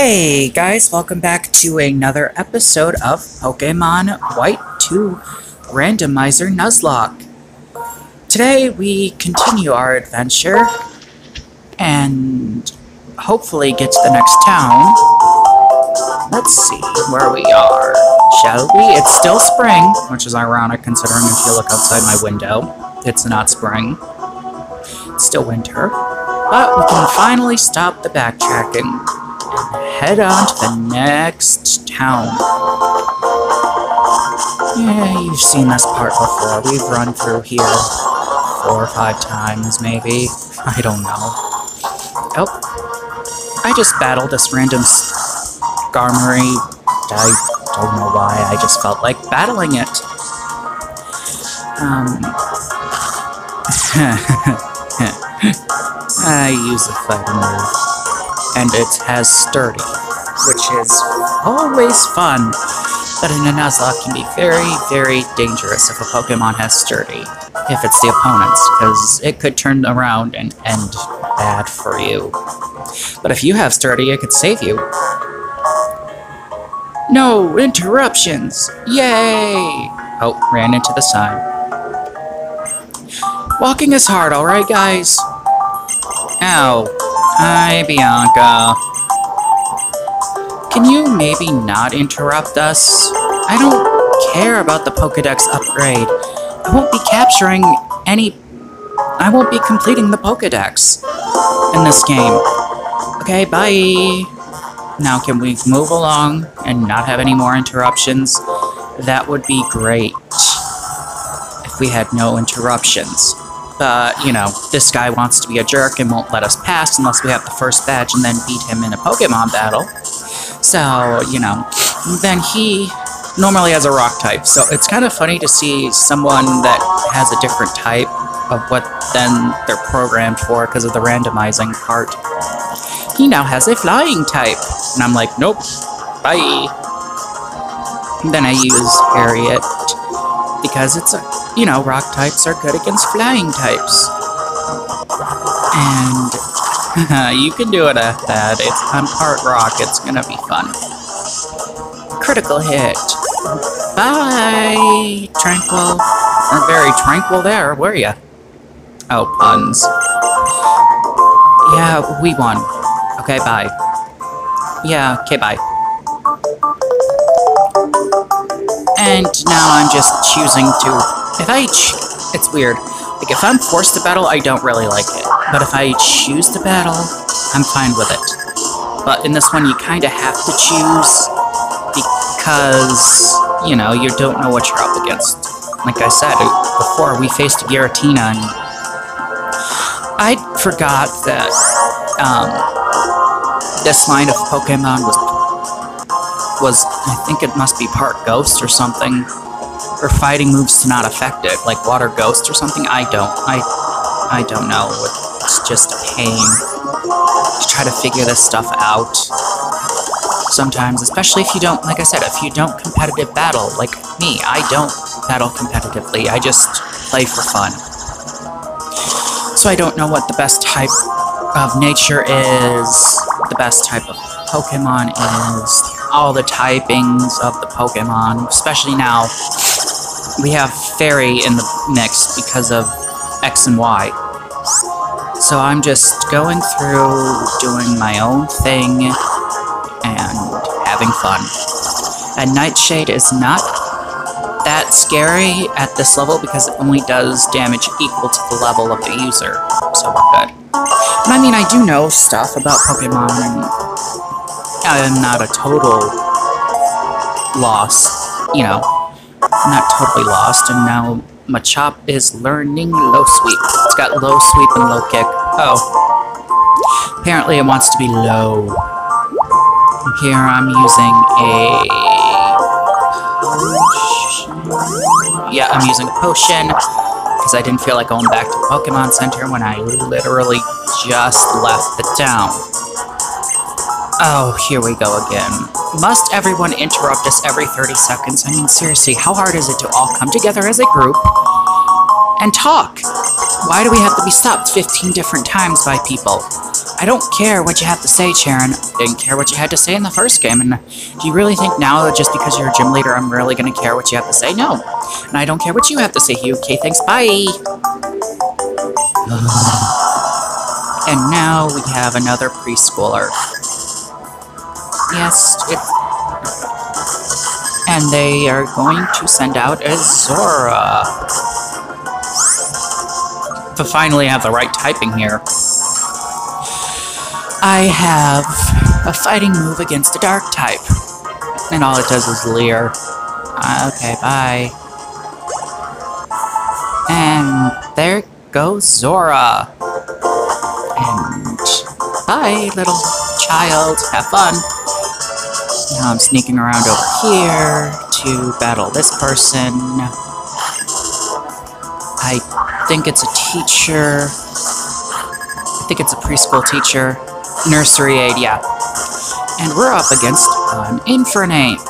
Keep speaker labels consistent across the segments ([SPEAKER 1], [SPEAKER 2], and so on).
[SPEAKER 1] Hey guys, welcome back to another episode of Pokemon White 2 Randomizer Nuzlocke. Today we continue our adventure and hopefully get to the next town. Let's see where we are, shall we? It's still spring, which is ironic considering if you look outside my window, it's not spring. It's still winter, but we can finally stop the backtracking. Head on to the next town. Yeah, you've seen this part before. We've run through here 4 or 5 times, maybe. I don't know. Oh. I just battled this random Skarmory. I don't know why. I just felt like battling it. I use a fighting move. And it has Sturdy, which is always fun, but in a Nuzlocke can be very, very dangerous if a Pokemon has Sturdy, if it's the opponent's, because it could turn around and end bad for you. But if you have Sturdy, it could save you. No interruptions! Yay! Oh, ran into the sign. Walking is hard, alright guys? Ow. Hi, Bianca. Can you maybe not interrupt us? I don't care about the Pokédex upgrade. I won't be capturing any... I won't be completing the Pokédex in this game. Okay, bye. Now, can we move along and not have any more interruptions? That would be great if we had no interruptions. But, you know, this guy wants to be a jerk and won't let us pass unless we have the first badge and then beat him in a Pokemon battle. So, you know, then he normally has a rock type. So it's kind of funny to see someone that has a different type of what then they're programmed for because of the randomizing part. He now has a flying type. And I'm like, nope, bye. And then I use Harriet because it's a... You know, rock types are good against flying types. And you can do it at that. I'm part rock, it's gonna be fun. Critical hit. Bye! Tranquil. We're very tranquil there, were ya? Oh, puns. Yeah, we won. Okay, bye. Yeah, okay, bye. And now I'm just choosing to... It's weird. Like, if I'm forced to battle, I don't really like it. But if I choose to battle, I'm fine with it. But in this one, you kind of have to choose because, you know, you don't know what you're up against. Like I said before, we faced Giratina, and I forgot that this line of Pokemon was, I think it must be part Ghost or something. Or fighting moves to not affect it, like Water Ghost or something. I don't know. It's just a pain to try to figure this stuff out. Sometimes, especially if you don't, like I said, if you don't competitive battle, like me, I don't battle competitively, I just play for fun. So I don't know what the best type of nature is, the best type of Pokemon is, all the typings of the Pokemon, especially now. We have Fairy in the mix because of X and Y. So I'm just going through, doing my own thing, and having fun. And Nightshade is not that scary at this level because it only does damage equal to the level of the user. So we're good. And I mean, I do know stuff about Pokemon, and I am not a total loss, you know. I'm not totally lost, and now Machop is learning low sweep. It's got low sweep and low kick. Oh. Apparently it wants to be low. Here I'm using a potion. Yeah, I'm using a potion, because I didn't feel like going back to the Pokemon Center when I literally just left the town. Oh, here we go again. Must everyone interrupt us every 30 seconds? I mean, seriously, how hard is it to all come together as a group and talk? Why do we have to be stopped 15 different times by people? I don't care what you have to say, Charon. I didn't care what you had to say in the first game, and do you really think now that just because you're a gym leader I'm really gonna care what you have to say? No. And I don't care what you have to say, Hugh. Okay, thanks, bye! And now we have another preschooler. Yes, and they are going to send out Azora. To finally have the right typing here. I have a fighting move against a dark type. And all it does is leer. Okay, bye. And there goes Zora. And bye, little child. Have fun. Now I'm sneaking around over here to battle this person. I think it's a teacher. I think it's a preschool teacher. Nursery aide, yeah. And we're up against an Infernape.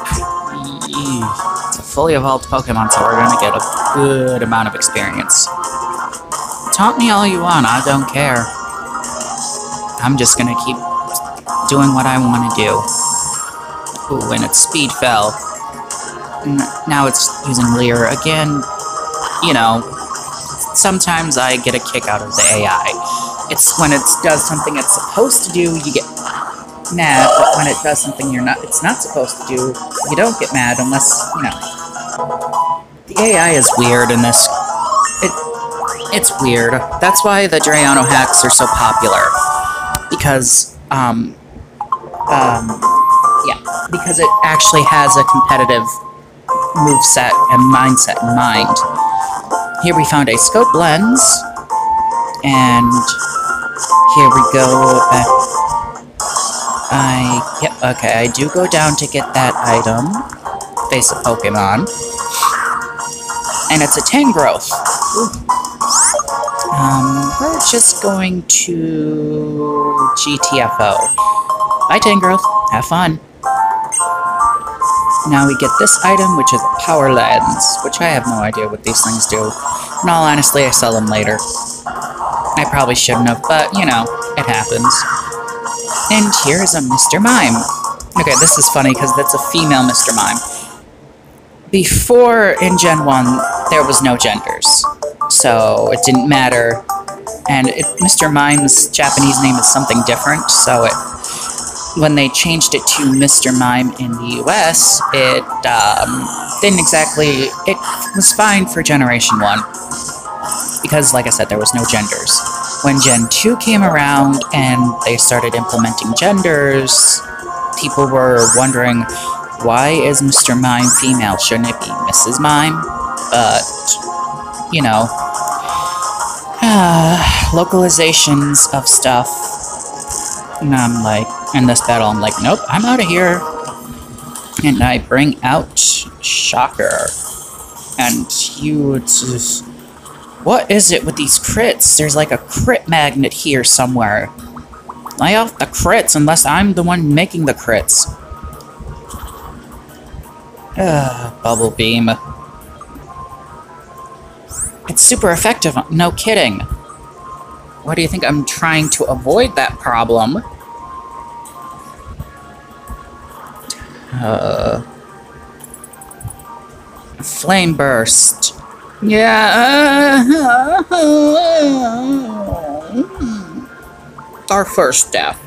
[SPEAKER 1] It's a fully evolved Pokemon, so we're gonna get a good amount of experience. Taunt me all you want, I don't care. I'm just gonna keep doing what I want to do. Ooh, and its speed fell. Now it's using Leer again. You know, sometimes I get a kick out of the AI. It's when it does something it's supposed to do, you get mad, but when it does something it's not supposed to do, you don't get mad unless, you know. The AI is weird in this. It's weird. That's why the Drayano hacks are so popular. Because, yeah, because it actually has a competitive moveset and mindset in mind. Here we found a scope lens, and here we go. Yep, okay, I do go down to get that item. Face a Pokemon. And it's a Tangrowth. We're just going to GTFO. Bye, Tangrowth. Have fun. Now we get this item, which is a Power Lens, which I have no idea what these things do. In all honesty, I sell them later. I probably shouldn't have, but, you know, it happens. And here's a Mr. Mime. Okay, this is funny, because that's a female Mr. Mime. Before, in Gen 1, there was no genders, so it didn't matter. And Mr. Mime's Japanese name is something different, so when they changed it to Mr. Mime in the US, it didn't exactly... It was fine for Generation 1, because, like I said, there was no genders. When Gen 2 came around and they started implementing genders, people were wondering, why is Mr. Mime female? Shouldn't it be Mrs. Mime? But, you know, localizations of stuff. And I'm like, in this battle, I'm like, nope, I'm out of here. And I bring out Shocker. And you just... What is it with these crits? There's like a crit magnet here somewhere. Lay off the crits unless I'm the one making the crits. Bubble Beam. It's super effective, no kidding. What do you think? I'm trying to avoid that problem. Flame Burst. Yeah. Our first death.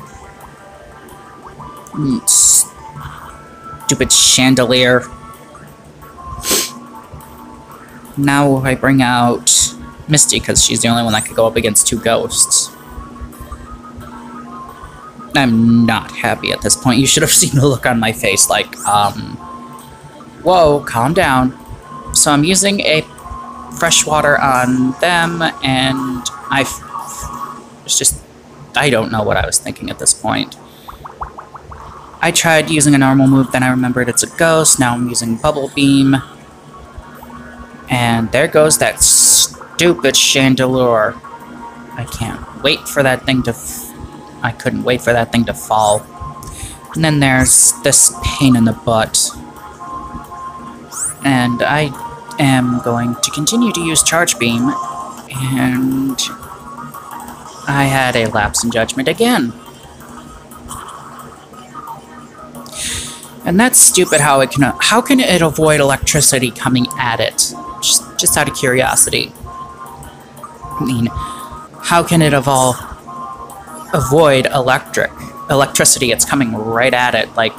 [SPEAKER 1] Stupid Chandelier. Now I bring out Misty, because she's the only one that could go up against two ghosts. I'm not happy at this point. You should have seen the look on my face, like, whoa, calm down. So I'm using a fresh water on them, and it's just, I don't know what I was thinking at this point. I tried using a normal move, then I remembered it's a ghost, now I'm using Bubble Beam. And there goes that stupid Chandelure. I can't wait for that thing to... I couldn't wait for that thing to fall. And then there's this pain in the butt. And I am going to continue to use Charge Beam. And... I had a lapse in judgment again. And that's stupid how can it avoid electricity coming at it? Just out of curiosity. I mean, how can it avoid electricity? It's coming right at it, like...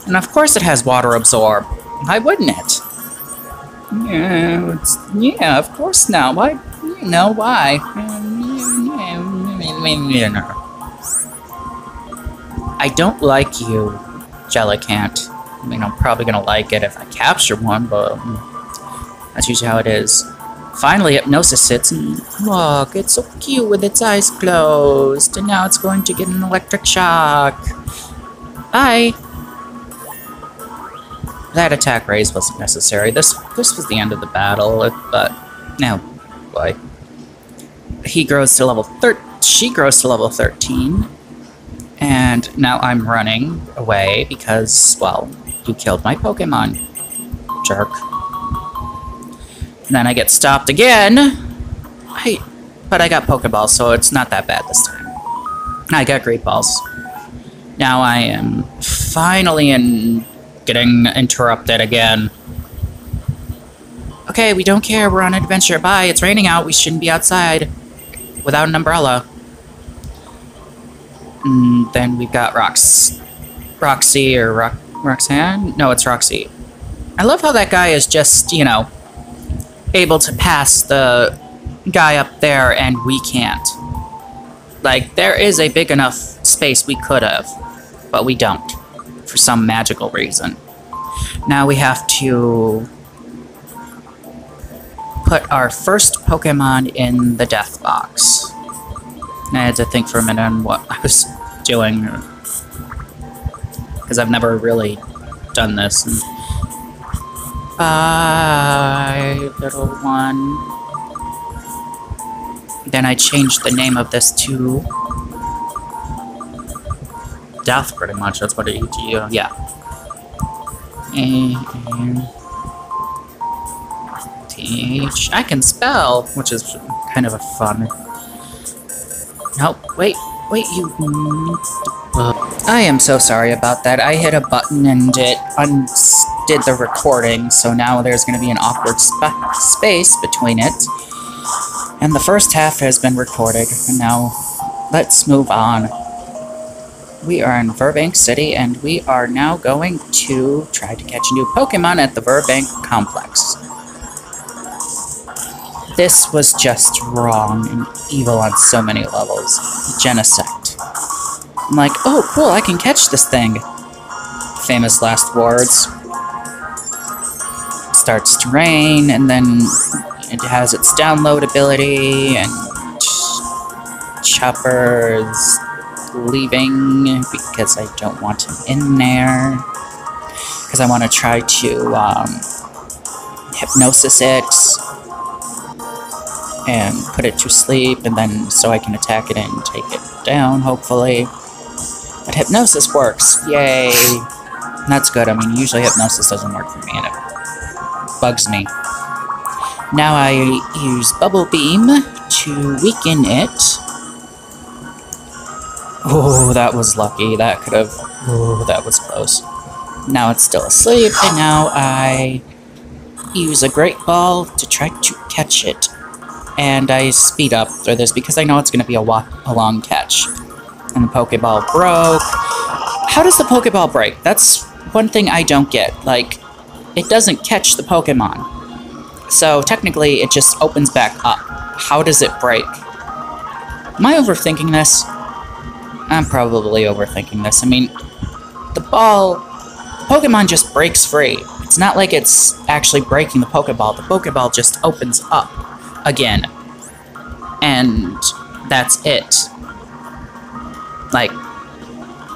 [SPEAKER 1] And of course it has water absorb. Why wouldn't it? Yeah, of course not. Why? You know, why? I don't like you, Jellicant. I mean, I'm probably gonna like it if I capture one, but that's usually how it is. Finally, Hypnosis sits and look, it's so cute with its eyes closed, and now it's going to get an electric shock. Bye. That attack raise wasn't necessary. This was the end of the battle, but now, boy. She grows to level 13, and now I'm running away because, well, you killed my Pokemon, jerk. And then I get stopped again. But I got Pokeballs, so it's not that bad this time. I got Great Balls. Now I am finally getting interrupted again. Okay, we don't care. We're on an adventure. Bye. It's raining out. We shouldn't be outside without an umbrella. And then we've got Roxy or Roxanne? No, it's Roxy. I love how that guy is just, you know, able to pass the guy up there and we can't. Like, there is a big enough space we could have, but we don't. For some magical reason. Now we have to put our first Pokemon in the death box. I had to think for a minute on what I was doing, because I've never really done this. And bye, little one. Then I changed the name of this to Death, pretty much. That's what it is. Yeah. TH. I can spell, which is kind of a fun. No, wait, you. I am so sorry about that. I hit a button and it undid the recording, so now there's going to be an awkward space between it. And the first half has been recorded, and now let's move on. We are in Burbank City, and we are now going to try to catch a new Pokemon at the Burbank Complex. This was just wrong and evil on so many levels. Genesect. I'm like, oh cool, I can catch this thing. Famous last words. Starts to rain, and then it has its download ability, and Chopper's leaving because I don't want him in there. Because I want to try to hypnosis it and put it to sleep, and then so I can attack it and take it down, hopefully. But hypnosis works, yay! And that's good. I mean, usually hypnosis doesn't work for me, and it bugs me. Now I use Bubble Beam to weaken it. Oh, that was lucky. That could have... Oh, that was close. Now it's still asleep, and now I use a Great Ball to try to catch it. And I speed up through this because I know it's going to be a long catch. And the Pokeball broke. How does the Pokeball break? That's one thing I don't get. Like, it doesn't catch the Pokemon. So technically, it just opens back up. How does it break? Am I overthinking this? I'm probably overthinking this. I mean, the Pokemon just breaks free. It's not like it's actually breaking the Pokeball. The Pokeball just opens up again. And that's it. Like,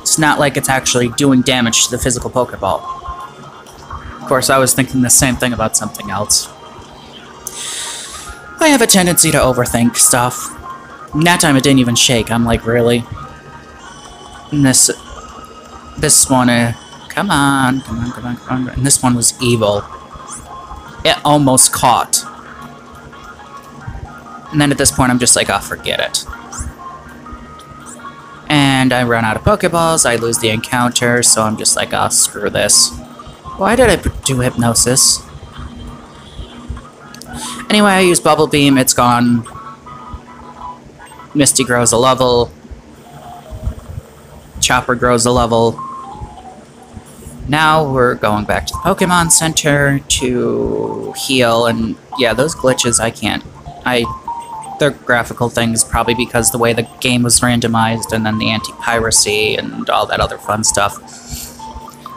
[SPEAKER 1] it's not like it's actually doing damage to the physical Pokeball. Of course, I was thinking the same thing about something else. I have a tendency to overthink stuff. And that time it didn't even shake. I'm like, really? And this one, come on. And this one was evil. It almost caught. And then at this point, I'm just like, oh, forget it. And I run out of Pokeballs, I lose the encounter, so I'm just like, oh, screw this. Why did I do Hypnosis? Anyway, I use Bubble Beam, it's gone. Misty grows a level. Chopper grows a level. Now we're going back to the Pokemon Center to heal, and yeah, those glitches I can't. They're graphical things, probably because the way the game was randomized, and then the anti-piracy and all that other fun stuff.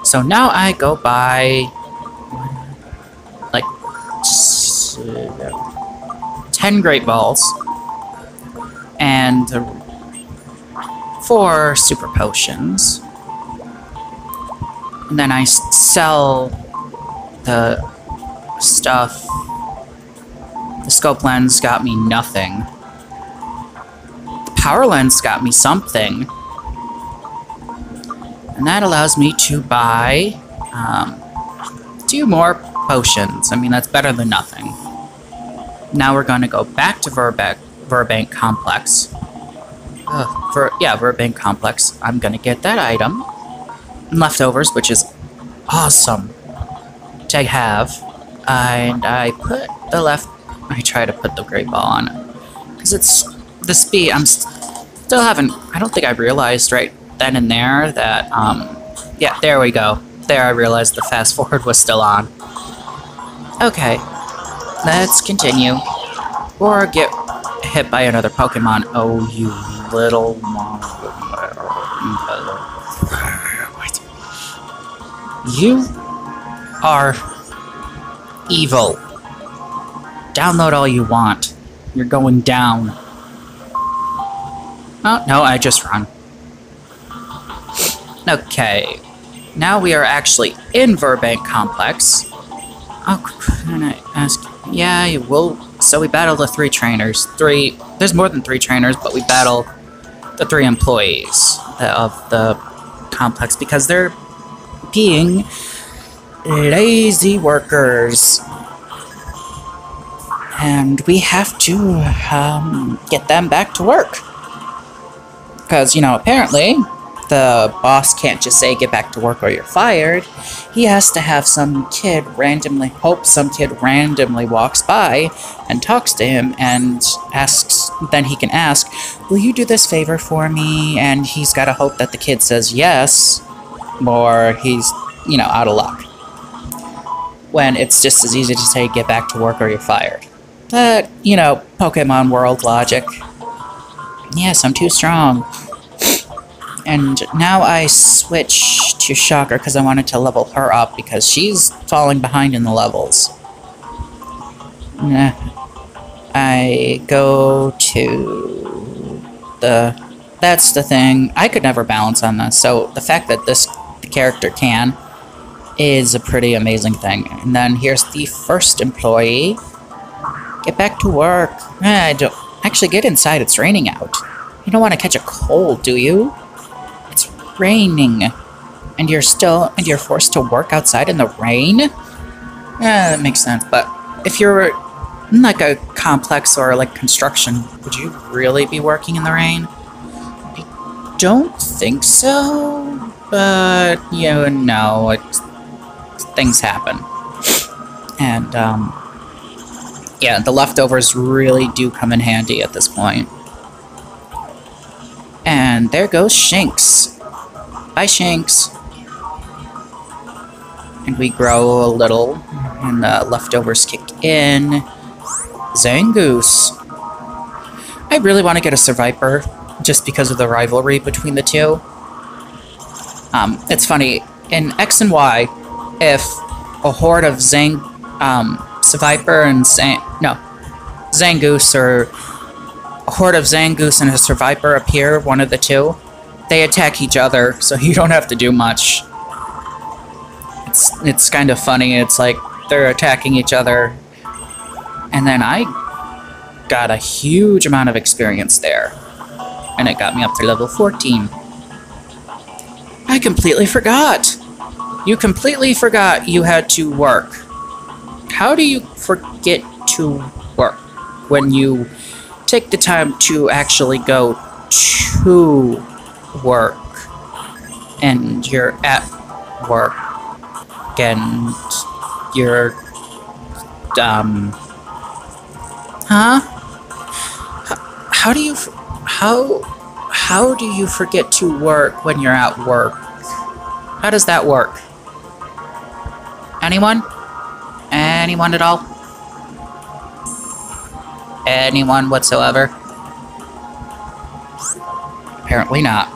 [SPEAKER 1] So now I go by like 10 Great Balls and 4 Super Potions. And then I sell the stuff. The Scope Lens got me nothing. The Power Lens got me something. And that allows me to buy 2 more potions. I mean, that's better than nothing. Now we're going to go back to Burbank Complex. Burbank Complex. I'm going to get that item. Leftovers, which is awesome to have. And I try to put the Great Ball on it. Because it's the speed. I don't think I realized right then and there that, yeah, there we go. There I realized the fast forward was still on. Okay, let's continue. Or get hit by another Pokemon. Oh, you little You are evil. Download all you want. You're going down. Oh, no, I just run. Okay. Now we are actually in Burbank Complex. Oh, can I ask? Yeah, you will. So we battle the 3 trainers. There's more than 3 trainers, but we battle the 3 employees of the complex because they're being lazy workers. And we have to get them back to work. Because, you know, apparently the boss can't just say get back to work or you're fired. He has to have some kid randomly walks by and talks to him and asks, then he can ask, will you do this favor for me? And he's got to hope that the kid says yes, or he's, you know, out of luck. When it's just as easy to say get back to work or you're fired. But, you know, Pokemon world logic. Yes, I'm too strong. And now I switch to Shocker because I wanted to level her up because she's falling behind in the levels. I go to the... That's the thing. I could never balance on this, so the fact that the character can is a pretty amazing thing. And then here's the first employee. Get back to work. I don't... Actually, get inside. It's raining out. You don't want to catch a cold, do you? It's raining. And you're forced to work outside in the rain? Yeah, that makes sense. But if you're in like a complex or like construction, would you really be working in the rain? I don't think so. But, you know, things happen. And, yeah, the leftovers really do come in handy at this point. And there goes Shinx. Bye, Shinx. And we grow a little, and the leftovers kick in. Zangoose. I really want to get a Survivor, just because of the rivalry between the two. It's funny, in X and Y, if a horde of Survivor and Zangoose, or a horde of Zangoose and a Survivor appear, one of the two, they attack each other, so you don't have to do much. It's kind of funny. It's like they're attacking each other, and then I got a huge amount of experience there, and it got me up to level 14. I completely forgot. You completely forgot you had to work. How do you forget to work when you take the time to actually go to work, and you're at work, and you're, huh? How do you forget to work when you're at work? How does that work? Anyone? Anyone at all? Anyone whatsoever? Apparently not.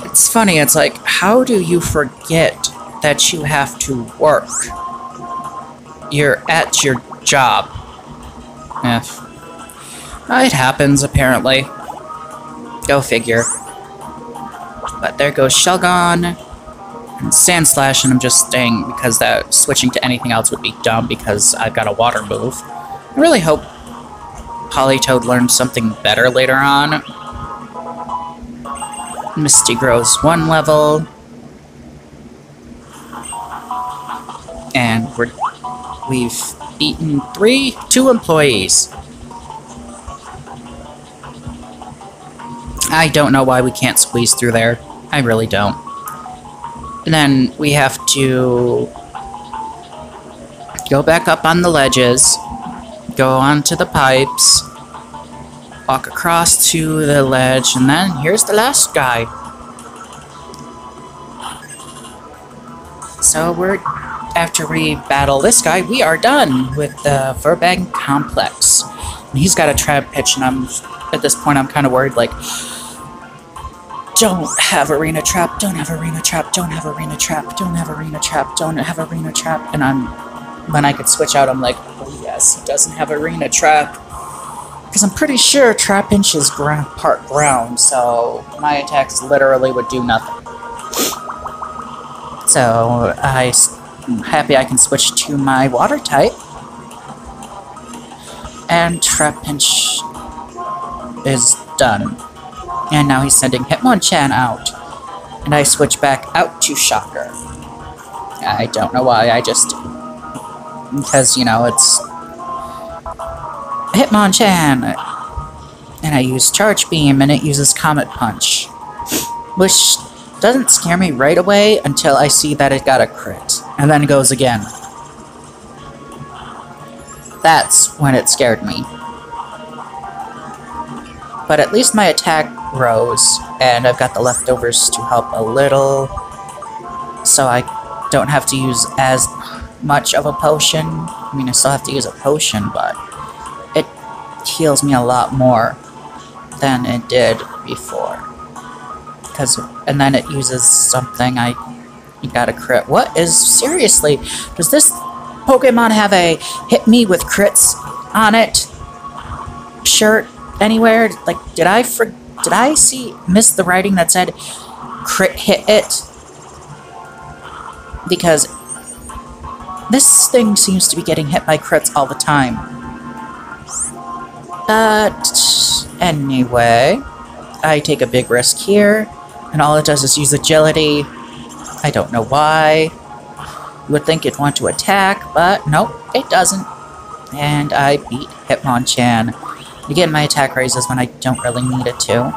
[SPEAKER 1] It's funny, it's like, how do you forget that you have to work? You're at your job. It happens, apparently. Go figure. But there goes Shelgon and Sandslash, and I'm just staying because that switching to anything else would be dumb because I've got a water move. I really hope Politoed learns something better later on. Misty grows 1 level. And we've beaten 2 employees. I don't know why we can't squeeze through there. I really don't. And then we have to go back up on the ledges, go onto the pipes, walk across to the ledge, and then here's the last guy. So after we battle this guy, we are done with the Verbang Complex. And he's got a trap pitch, and at this point I'm kind of worried, like, don't have arena trap, don't have arena trap, don't have arena trap, don't have arena trap, don't have arena trap, and when I could switch out, I'm like, oh yes, he doesn't have arena trap. Because I'm pretty sure Trapinch is part ground, so my attacks literally would do nothing. So I'm happy I can switch to my water type. And Trapinch is done. And now he's sending Hitmonchan out. And I switch back out to Shocker. I don't know why, I just do. Because, you know, it's Hitmonchan! And I use Charge Beam, and it uses Comet Punch. Which doesn't scare me right away until I see that it got a crit. And then it goes again. That's when it scared me. But at least my attack rose, and I've got the leftovers to help a little, so I don't have to use as much of a potion. I mean, I still have to use a potion, but it heals me a lot more than it did before. And then it uses something, you got a crit. What is, seriously, does this Pokemon have a hit me with crits on it shirt anywhere? Like, did I miss the writing that said crit hit it? Because this thing seems to be getting hit by crits all the time. But anyway, I take a big risk here, and all it does is use agility. I don't know why. You would think it'd want to attack, but nope, it doesn't. And I beat Hitmonchan. Again, my attack raises when I don't really need it to.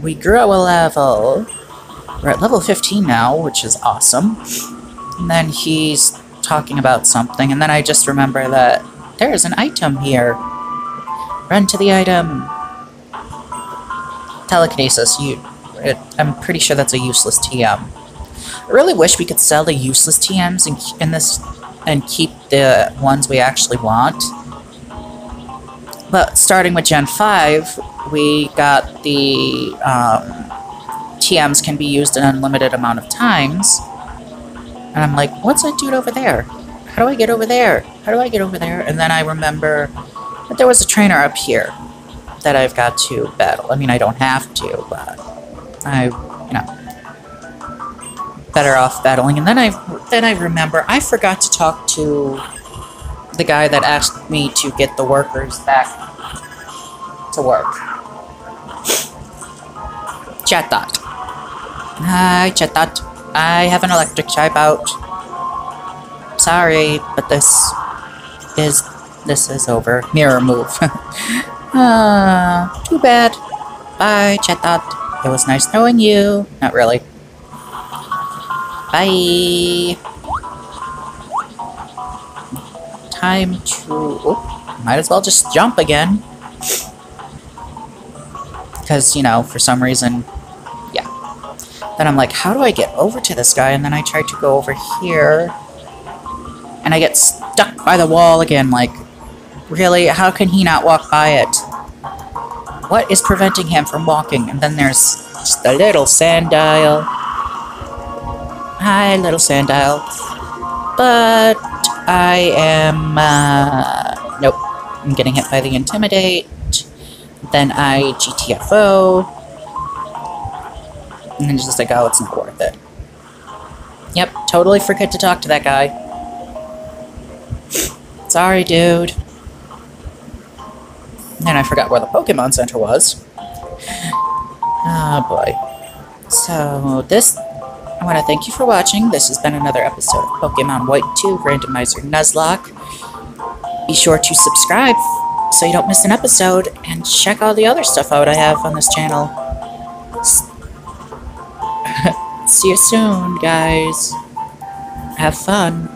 [SPEAKER 1] We grow a level. We're at level 15 now, which is awesome. And then he's talking about something, and then I just remember that there's an item here. Run to the item. Telekinesis. I'm pretty sure that's a useless TM. I really wish we could sell the useless TMs in this and keep the ones we actually want. But starting with Gen 5, we got the TMs can be used an unlimited amount of times. And I'm like, what's that dude over there? How do I get over there? How do I get over there? And then I remember that there was a trainer up here that I've got to battle. I mean, I don't have to, but better off battling. And then I remember I forgot to talk to the guy that asked me to get the workers back to work. Chatot. Hi, Chatot. I have an electric type out. Sorry, but this is over. Mirror move. Too bad. Bye, Chetat. It was nice knowing you. Not really. Bye. Time to... Oh, might as well just jump again. Because, you know, for some reason... Yeah. Then I'm like, how do I get over to this guy? And then I try to go over here. And I get stuck by the wall again, like... Really? How can he not walk by it? What is preventing him from walking? And then there's just a little sandile. Hi, little sandile. But I am, nope. I'm getting hit by the Intimidate. Then I GTFO. And then just like, oh, it's not worth it. Yep, totally forget to talk to that guy. Sorry, dude. And I forgot where the Pokemon Center was. Oh boy. So, I want to thank you for watching. This has been another episode of Pokemon White 2 Randomizer Nuzlocke. Be sure to subscribe so you don't miss an episode, and check all the other stuff out I have on this channel. See you soon, guys. Have fun.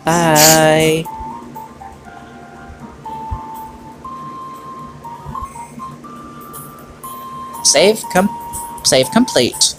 [SPEAKER 1] Bye. Save complete.